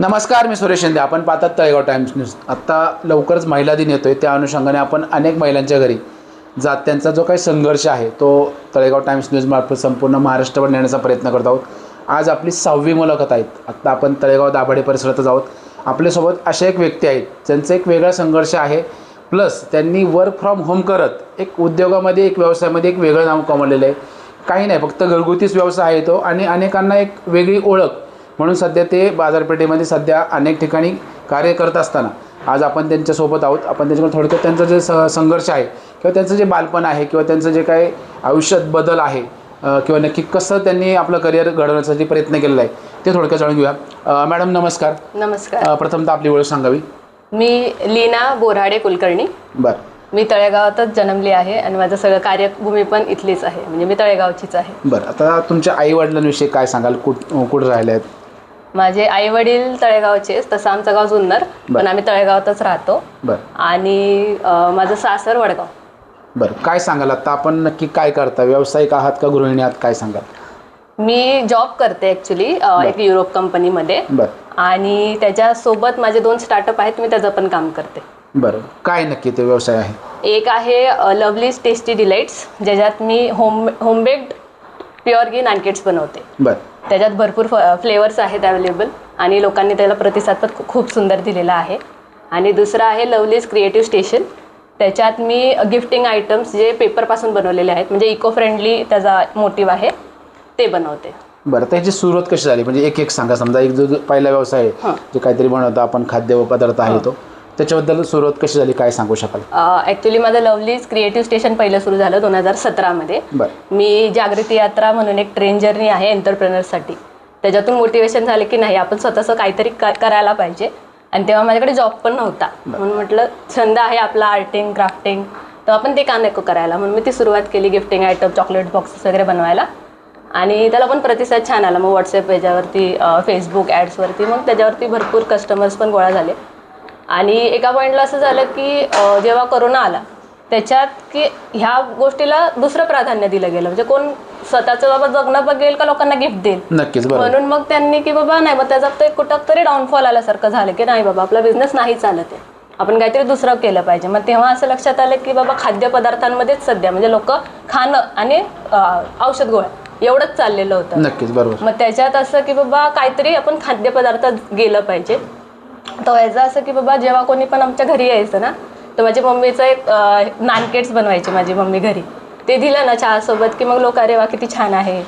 नमस्कार, मी सुरेश शिंदे. आपण पाहतात तळेगाव टाइम्स न्यूज. आत्ता लवकरच महिला दिन येतो आहे. त्या अनुषंगाने आपण अनेक महिलांच्या घरी जात त्यांचा जो काही संघर्ष आहे तो तळेगाव टाइम्स न्यूजमार्फत संपूर्ण महाराष्ट्रभर नेण्याचा प्रयत्न करत आहोत. आज आपली 6वी मुलाखत आहेत. आत्ता आपण तळेगाव दाभाडे परिसरातच आहोत. आपल्यासोबत अशा एक व्यक्ती आहेत ज्यांचा एक वेगळा संघर्ष आहे, प्लस त्यांनी वर्क फ्रॉम होम करत एक उद्योगामध्ये, एक व्यवसायामध्ये एक वेगळं नाव कमावलेलं आहे. काही नाही, फक्त घरगुतीच व्यवसाय आहे तो, आणि अनेकांना एक वेगळी ओळख म्हणून सध्या ते बाजारपेठेमध्ये सध्या अनेक ठिकाणी कार्य करत असताना आज आपण त्यांच्यासोबत आहोत. आपण त्याच्याकडे थोडक्यात त्यांचा जे संघर्ष आहे किंवा त्यांचं जे बालपण आहे किंवा त्यांचं जे काही आयुष्यात बदल आहे किंवा नक्की कसं त्यांनी आपलं करिअर घडवण्यासाठी प्रयत्न केलेला आहे ते थोडक्यात जाणून घेऊया. मॅडम नमस्कार. नमस्कार. प्रथमतः आपली ओळख सांगावी. मी लीना बोराडे कुलकर्णी. बरं. मी तळेगावातच जन्मली आहे आणि माझं सगळं कार्यभूमी पण इथलीच आहे, म्हणजे मी तळेगावचीच आहे. बरं, आता तुमच्या आई वडिलांविषयी काय सांगाल? कुठं राहिले आहेत? माझे आई वडील तळेगावचेच, तसं आमचं गाव जुन्नर, पण आम्ही तळेगावातच राहतो. बरं. आणि माझं सासर वडगाव. बरं, काय सांगाल आता आपण नक्की काय करता? व्यावसायिक आहात का गृहिणी आहात, काय सांगाल? मी जॉब करते ॲक्च्युली एक युरोप कंपनीमध्ये. बरं. आणि त्याच्यासोबत माझे 2 स्टार्टअप आहेत, मी त्याचं पण काम करते. बरं, काय नक्की ते व्यवसाय आहे? एक आहे लवलीज टेस्टी डिलाइट्स, ज्याच्यात मी होमबेक्ड प्युअर घी नानकेट्स बनवते. बरं. त्याच्यात भरपूर फ्लेवर्स आहेत अवेलेबल आणि लोकांनी त्याला प्रतिसाद पण खूप सुंदर दिलेला आहे. आणि दुसरं आहे लवलीज क्रिएटिव्ह स्टेशन. त्याच्यात मी गिफ्टिंग आयटम्स जे पेपरपासून बनवलेले आहेत, म्हणजे इको फ्रेंडली त्याचा मोटिव्ह आहे, ते बनवते. बरं, त्याची सुरुवात कशी झाली? म्हणजे एक सांगा. समजा एक जो पहिला व्यवसाय आहे जे काहीतरी बनवतो आपण, खाद्य पदार्थ आहे तो, त्याच्याबद्दल सुरुवात कशी झाली, काय सांगू शकाल? ॲक्च्युली माझं लवलीज क्रिएटिव्ह स्टेशन पहिलं सुरू झालं 2017मध्ये. मी जागृती यात्रा म्हणून एक ट्रेन जर्नी आहे एंटरप्रेनर्ससाठी, त्याच्यातून मोटिवेशन झालं की नाही आपण स्वतःचं काहीतरी करायला पाहिजे. आणि तेव्हा माझ्याकडे जॉब पण नव्हता, म्हणून म्हटलं छंद आहे आपला आर्टिंग क्राफ्टिंग, तर आपण ते का नको करायला, म्हणून मी ती सुरुवात केली गिफ्टिंग आयटम, चॉकलेट बॉक्सेस वगैरे बनवायला. आणि त्याला पण प्रतिसाद छान आला. मग व्हॉट्सअप याच्यावरती, फेसबुक ॲड्सवरती, मग त्याच्यावरती भरपूर कस्टमर्स पण गोळा झाले. आणि एका पॉईंटला असं झालं की जेव्हा कोरोना आला त्याच्यात की ह्या गोष्टीला दुसरं प्राधान्य दिलं गेलं, म्हणजे कोण स्वतःचं बाबा जगणं बघेल का लोकांना गिफ्ट देईल. नक्कीच. म्हणून मग त्यांनी की बाबा नाही, मग त्याचा ते कुठं तरी डाऊनफॉल आल्यासारखं झालं की नाही बाबा आपला बिझनेस नाही चालत आहे, आपण काहीतरी दुसरं केलं पाहिजे. मग तेव्हा असं लक्षात आलं की बाबा खाद्यपदार्थांमध्येच सध्या म्हणजे लोक खाणं आणि औषध गोळ्या एवढंच चाललेलं होतं. नक्कीच, बरोबर. मग त्याच्यात असं की बाबा काहीतरी आपण खाद्यपदार्थात गेलं पाहिजे. तर व्हायचं असं की बाबा जेव्हा कोणी पण आमच्या घरी यायचं ना, तर माझ्या मम्मीचं एक नानकेट्स बनवायचे माझी मम्मी घरी, ते दिलं ना चहासोबत की मग लोक अरे वा किती छान आहे,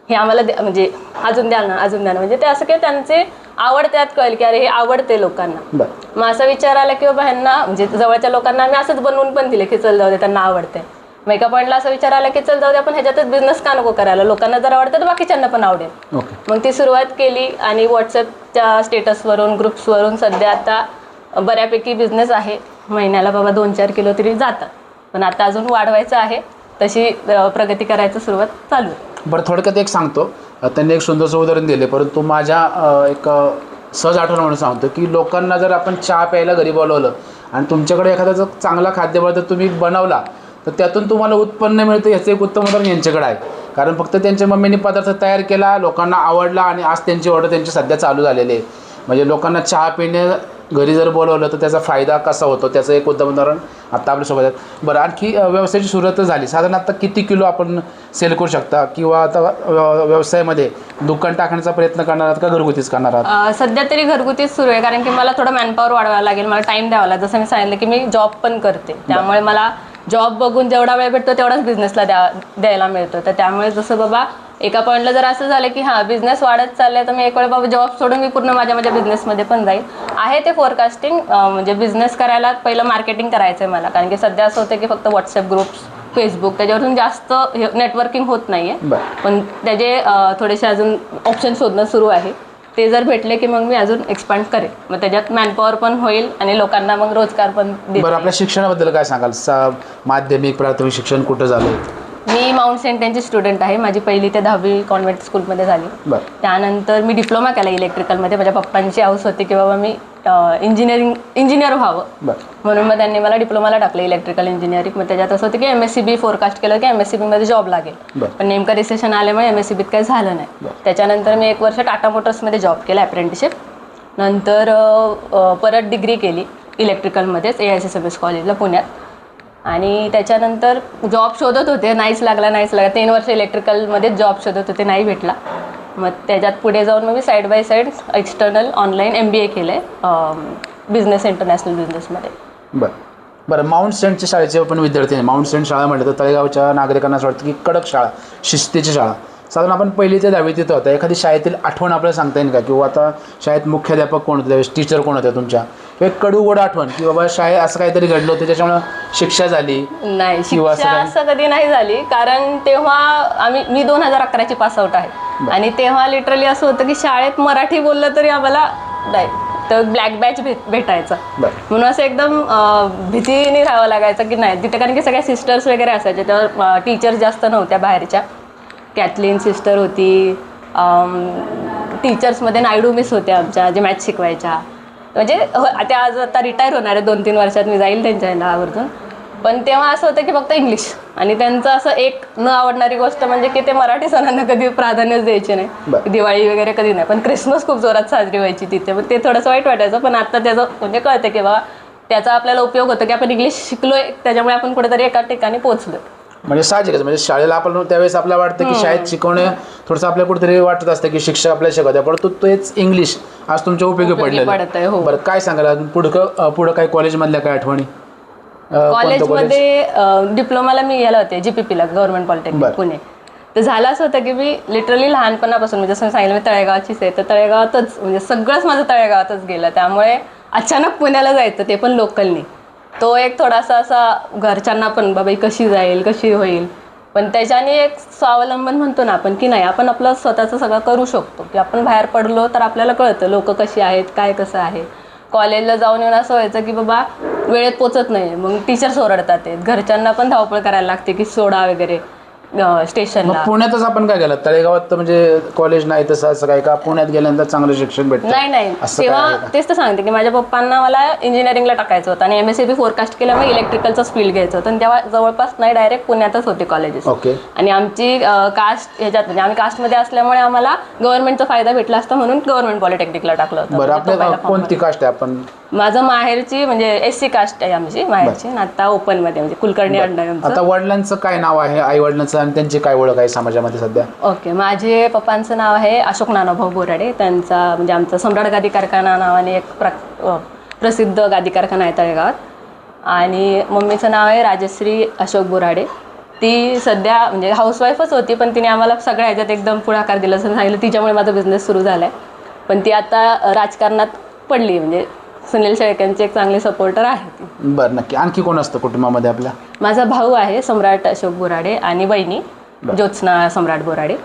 हे आम्हाला म्हणजे अजून द्या ना, अजून द्या ना, म्हणजे ते असं की त्यांचे आवड त्यात कळेल की अरे हे आवडते लोकांना. मग असा विचार आला की बाबा ह्यांना म्हणजे जवळच्या लोकांना आम्ही असंच बनवून पण दिले की चल जाऊ दे त्यांना आवडते. मग एका पॉईंटला असा विचार आला की चल जाऊ दे आपण ह्याच्यातच बिझनेस का नको करायला, लोकांना जर आवडतं तर बाकीच्यांना पण आवडेल. मग ती सुरुवात केली आणि व्हॉट्सअपच्या स्टेटसवरून ग्रुप्सवरून सध्या आता बऱ्यापैकी बिझनेस आहे. महिन्याला बाबा 2-4 किलो तरी जातात, पण आता अजून वाढवायचं आहे, तशी प्रगती करायचं सुरुवात चालू आहे. बरं, थोडक्यात एक सांगतो. त्यांनी एक सुंदरसं उदाहरण दिले, परंतु माझ्या एक सहज आठवण म्हणून सांगतो की लोकांना जर आपण चहा प्यायला घरी बोलवलं आणि तुमच्याकडे एखादा जर चांगला खाद्यपदार्थ तुम्ही बनवला तर त्यातून तुम्हाला उत्पन्न मिळतं, याचं एक उत्तम उदाहरण यांच्याकडे आहे. कारण फक्त त्यांच्या मम्मीने पदार्थ तयार केला, लोकांना आवडला आणि आज त्यांची ऑर्डर त्यांची सध्या चालू झालेली आहे. म्हणजे लोकांना चहा पिणे घरी जर बोलवलं तर त्याचा फायदा कसा होतो त्याचं एक उत्तम उदाहरण आत्ता आपल्यासोबत आहे. बरं, आणखी व्यवसायाची सुरुवात झाली, साधारण आता किती किलो आपण सेल करू शकता किंवा आता व्यवसायामध्ये दुकान टाकण्याचा प्रयत्न करणार आहात का घरगुतीच करणार आहात? सध्या तरी घरगुतीच सुरू आहे, कारण की मला थोडं मॅनपॉवर वाढवायला लागेल, मला टाईम द्यावा लागेल. जसं मी सांगितलं की मी जॉब पण करते, त्यामुळे मला जॉब बघून जेवढा वेळ भेटतो तेवढाच बिझनेसला द्यायला मिळतो. तर त्यामुळे जसं बाबा एका पॉईंटला जर असं झालं की हां बिझनेस वाढत चाललाय, तर मी एक वेळ बाबा जॉब सोडून मी पूर्ण माझ्या बिझनेसमध्ये पण जाईल. आहे ते फोरकास्टिंग, म्हणजे बिझनेस करायला पहिलं मार्केटिंग करायचं आहे मला, कारण की सध्या असं होतं की फक्त व्हॉट्सअप ग्रुप्स, फेसबुक त्याच्यावरून जास्त नेटवर्किंग होत नाही आहे. पण त्याचे थोडेसे अजून ऑप्शन शोधणं सुरू आहे, ते जर भेटले की मग मी अजून एक्सपांड करेन. मग त्याच्यात मॅनपॉवर पण होईल आणि लोकांना मग रोजगार पण देईल. बरं, आपल्या शिक्षणाबद्दल काय सांगाल? माध्यमिक प्राथमिक शिक्षण कुठं झालं? मी माउंट सेंट यांची स्टुडंट आहे. माझी 1ली ते 10वी कॉन्व्हेंट स्कूलमध्ये झाली. त्यानंतर मी डिप्लोमा केला इलेक्ट्रिकलमध्ये. माझ्या पप्पांची हौस होती की बाबा मी इंजिनियर व्हावं, म्हणून मग त्यांनी मला डिप्लोमाला टाकलं इलेक्ट्रिकल इंजिनिअरिंग. मग त्याच्यात असं होतं की MSCB फोरकास्ट केलं की MSCBमध्ये जॉब लागेल, पण नेमकं रिसेशन आल्यामुळे MSCBत काही झालं नाही. त्याच्यानंतर मी 1 वर्ष टाटा मोटर्समध्ये जॉब केला अप्रेंटिसशिप. नंतर परत डिग्री केली इलेक्ट्रिकलमध्येच AICSMS कॉलेजला पुण्यात. आणि त्याच्यानंतर जॉब शोधत होते, नाहीच लागला 3 वर्ष इलेक्ट्रिकलमध्येच जॉब शोधत होते, नाही भेटला. मग त्याच्यात पुढे जाऊन मग मी side by side external online MBA केलं आहे बिझनेस इंटरनॅशनल बिझनेसमध्ये. बरं माउंट सेंटच्या शाळेचे पण विद्यार्थी आहे. माउंट सेंट शाळा म्हटलं तर तळेगावच्या नागरिकांना असं वाटतं की कडक शाळा, शिस्तीची शाळा. साधारण आपण पहिली ते 10वी तिथं होता, एखादी शाळेतील आठवण आपल्याला सांगता येईल का? किंवा आता शाळेत मुख्याध्यापक कोण होते त्यावेळेस, टीचर कोण होत्या तुमच्या, किंवा एक कडूगोड आठवण की बाबा शाळेत असं काहीतरी घडलं होतं त्याच्यामुळं शिक्षा झाली? नाही, किंवा शिक्षा असं कधी नाही झाली, कारण तेव्हा मी 2011ची पासआउट आहे. आणि तेव्हा लिटरली असं होतं की शाळेत मराठी बोललं तरी आम्हाला नाही तर ब्लॅक बॅच भेटायचा. म्हणून असं एकदम भीतीने राहावं लागायचं की नाही तिथे, कारण की सगळ्या सिस्टर्स वगैरे असायच्या, तेव्हा टीचर्स जास्त नव्हत्या बाहेरच्या. कॅथलीन सिस्टर होती, टीचर्समध्ये नायडू मिस होत्या आमच्या, जे मॅथ्स शिकवायच्या. म्हणजे त्या आज आता रिटायर होणार आहे 2-3 वर्षात, मी जाईल त्यांच्या ह्याला आवर्जून. पण तेव्हा असं होतं की फक्त इंग्लिश. आणि त्यांचं असं एक न आवडणारी गोष्ट म्हणजे की ते मराठी सणांना कधी प्राधान्यच द्यायचे नाही, दिवाळी वगैरे कधी नाही. पण क्रिसमस खूप जोरात साजरी व्हायची तिथे, मग ते थोडंसं वाईट वाटायचं. पण आता त्याचं म्हणजे कळतं की बाबा त्याचा आपल्याला उपयोग होतो की आपण इंग्लिश शिकलोय, त्याच्यामुळे आपण कुठेतरी एका ठिकाणी पोहोचलोय. म्हणजे साहजिकच, म्हणजे शाळेला आपण त्यावेळेस आपल्याला वाटतं की शाळेत शिकवणे थोडंसं आपल्या कुठेतरी वाटत असतं की शिक्षक आपल्याला शिकवतात, परंतु तेच इंग्लिश आज तुमच्या उपयोगी पडलेलं आहे. बरं काय सांगाल पुढं काय कॉलेजमधल्या काय आठवणी? कॉलेजमध्ये डिप्लोमाला मी याला होते GPPला, गव्हर्नमेंट पॉलिटेक्निक पुणे. तर झालं असं होतं की मी लिटरली लहानपणापासून, म्हणजे जसं सांगितलं मी तळेगावचीच आहे, तर तळेगावातच म्हणजे सगळंच माझं तळेगावातच गेलं. त्यामुळे अचानक पुण्याला जायचं, ते पण लोकलनी, तो एक थोडासा असा घरच्यांना पण बाबा कशी जाईल कशी होईल. पण त्याच्याने एक स्वावलंबन म्हणतो ना आपण की नाही, आपण आपलं स्वतःचं सगळं करू शकतो, की आपण बाहेर पडलो तर आपल्याला कळतं लोक कशी आहेत, काय कसं आहे. कॉलेजला जाऊन येऊन असं व्हायचं की बाबा वेळेत पोचत नाही, मग टीचर्स ओरडतात, घरच्यांना पण धावपळ करायला लागते की सोडा वगैरे स्टेशनला. पुण्यातच आपण काय केलं? तळेगावात तर म्हणजे कॉलेज नाही तसं असं काय का? पुण्यात गेल्यानंतर चांगलं शिक्षण भेटतं? नाही, तेव्हा तेच तर सांगते की माझ्या पप्पांना मला इंजिनिअरिंगला टाकायचं होतं आणि MSc फोरकास्ट केल्यामुळे इलेक्ट्रिकलचंच फील्ड घ्यायचं होतं. आणि तेव्हा जवळपास नाही डायरेक्ट पुण्यातच होते कॉलेजेस. आणि आमची कास्ट ह्याच्यात म्हणजे आम्ही कास्टमध्ये असल्यामुळे आम्हाला गव्हर्नमेंटचा फायदा भेटला असता, म्हणून गव्हर्नमेंट पॉलिटेक्निकला टाकलं होतं. बरं, आपल्या कोणती कास्ट आहे? आपण माझं माहेरची म्हणजे SC कास्ट आहे आमची माहेरची, आणि आता ओपनमध्ये म्हणजे कुलकर्णी आमचं. आता वडिलांचं काय नाव आहे, आई वडिलांचं, आणि त्यांची काय ओळख आहे समाजामध्ये सध्या? ओके, माझे पप्पांचं नाव आहे अशोक नानाभाऊ बोराडे. त्यांचा म्हणजे आमचा सम्राट गादी कारखाना नावाने एक प्रसिद्ध गादी कारखाना आहे तळेगावात. आणि मम्मीचं नाव आहे राजश्री अशोक बोराडे. ती सध्या म्हणजे हाऊसवाईफच होती, पण तिने आम्हाला सगळ्या ह्याच्यात एकदम पुढाकार दिला असं सांगितलं. तिच्यामुळे माझा बिझनेस सुरू झाला आहे. पण ती आता राजकारणात पडली, म्हणजे सुनील शेळकेंचे एक चांगले सपोर्टर आहे ती. बरं, नक्की. आणखी कोण असतं कुटुंबामध्ये आपल्या? माझा भाऊ आहे सम्राट अशोक बोराडे, आणि बहिणी ज्योत्स्ना सम्राट बोराडे.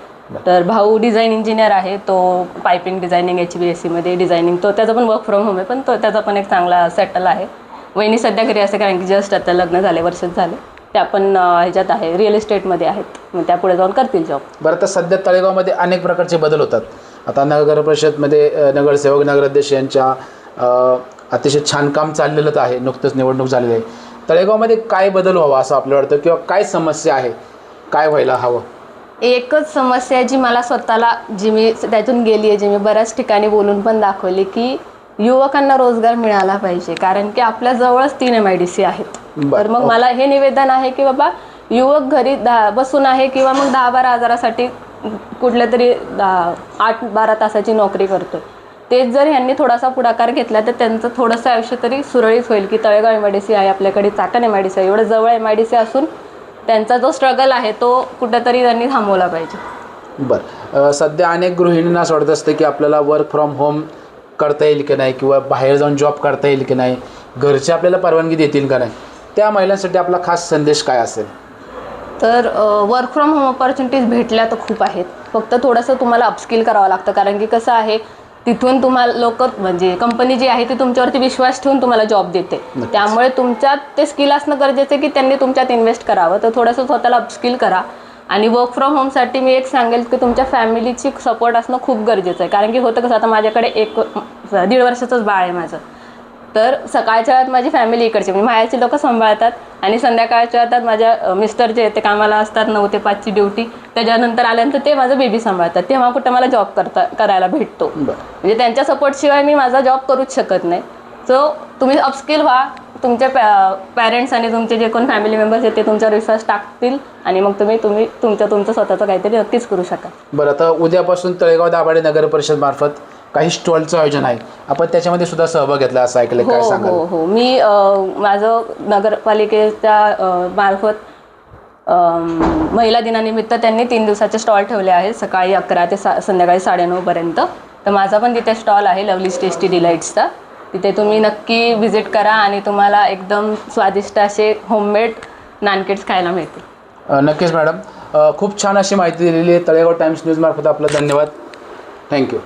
तर भाऊ डिझाईन इंजिनियर आहे, तो पायपिंग डिझायनिंग HVAC मध्ये डिझायनिंग, तो त्याचा पण वर्क फ्रॉम होम आहे, पण तो त्याचा पण एक चांगला सेटल आहे. वहिनी सध्या घरी असते, कारण की जस्ट आता लग्न झाले, वर्षच झाले. त्या पण ह्याच्यात आहे, रिअल इस्टेटमध्ये आहेत, मग त्या पुढे जाऊन करतील जॉब. बरं, तर सध्या तळेगावमध्ये अनेक प्रकारचे बदल होतात. आता नगर परिषदमध्ये नगरसेवक नगराध्यक्ष यांच्या अतिशय छान काम चाललेलंच आहे, नुकतंच निवडणूक झालेली आहे. तळेगावमध्ये काय बदल व्हावा असं आपल्याला वाटतं, किंवा काय समस्या आहे, काय व्हायला हवं? एकच समस्या आहे जी मला स्वतःला, जी मी त्यातून गेली आहे, जी मी बऱ्याच ठिकाणी बोलून पण दाखवली, की युवकांना रोजगार मिळाला पाहिजे. कारण की आपल्या जवळच 3 MIDC आहेत. तर मग मला हे निवेदन आहे की बाबा युवक घरी बसून आहे, किंवा मग 10-12 हजारासाठी कुठल्या तरी 8-12 तासाची नोकरी करतोय. तेच जर यांनी थोडासा पुढाकार घेतला तर त्यांचं थोडंसं आयुष्य तरी सुरळीत होईल. की तळेगाव MIDC आहे आपल्याकडे, चाकण MIDC आहे, एवढं जवळ MIDC असून त्यांचा जो स्ट्रगल आहे तो कुठेतरी त्यांनी थांबवला पाहिजे. बरं, सध्या अनेक गृहिणींना असं वाटत असतं की आपल्याला वर्क फ्रॉम होम करता येईल की नाही, किंवा बाहेर जाऊन जॉब करता येईल की नाही, घरचे आपल्याला परवानगी देतील का नाही. त्या महिलांसाठी आपला खास संदेश काय असेल? तर वर्क फ्रॉम होम ऑपॉर्च्युनिटीज भेटल्या तर खूप आहेत, फक्त थोडंसं तुम्हाला अपस्किल करावं लागतं. कारण की कसं आहे, तिथून तुम्हाला लोक म्हणजे कंपनी जी आहे ती तुमच्यावरती विश्वास ठेवून तुम्हाला जॉब देते. त्यामुळे तुमच्यात ते स्किल असणं गरजेचं आहे की त्यांनी तुमच्यात इन्व्हेस्ट करावं. तर थोडंसं स्वतःला अपस्किल करा. आणि वर्क फ्रॉम होमसाठी मी एक सांगेल की तुमच्या फॅमिलीची सपोर्ट असणं खूप गरजेचं आहे. कारण की होतं कसं, आता माझ्याकडे 1.5 वर्षाचंच बाळ आहे माझं. तर सकाळच्या वेळात माझी फॅमिली इकडची म्हणजे माहेरची लोक सांभाळतात आणि संध्याकाळच्या वेळात माझ्या मिस्टर जे ते कामाला असतात 9 ते 5ची ड्युटी, त्याच्यानंतर आल्यानंतर ते माझं बेबी सांभाळतात. तेव्हा कुठं मला जॉब करायला भेटतो. म्हणजे त्यांच्या सपोर्टशिवाय मी माझा जॉब करूच शकत नाही. सो तुम्ही अपस्किल व्हा, तुमच्या पॅरेंट्स आणि तुमचे जे कोण फॅमिली मेंबर्स आहेत ते तुमच्यावर विश्वास टाकतील आणि मग तुम्ही तुमचं स्वतःचं काहीतरी नक्कीच करू शकाल. बरं, आता उद्यापासून तळेगाव दाभाडे नगर परिषद मार्फत काही स्टॉलचं आयोजन आहे, आपण त्याच्यामध्ये सुद्धा सहभाग घेतला असं ऐकलं, काय सांगाल? हो, मी माझं नगरपालिकेच्या मार्फत महिला दिनानिमित्त त्यांनी 3 दिवसाचे स्टॉल ठेवले आहेत, सकाळी 11 ते संध्याकाळी 9:30 पर्यंत. तर माझा पण तिथे स्टॉल आहे लवलीज टेस्टी डिलाईट्सचा. तिथे तुम्ही नक्की व्हिजिट करा आणि तुम्हाला एकदम स्वादिष्ट असे होममेड नानकेट्स खायला मिळतील. नक्कीच मॅडम, खूप छान अशी माहिती दिलेली आहे. तळेगाव टाइम्स न्यूज मार्फत आपलं धन्यवाद. थँक्यू.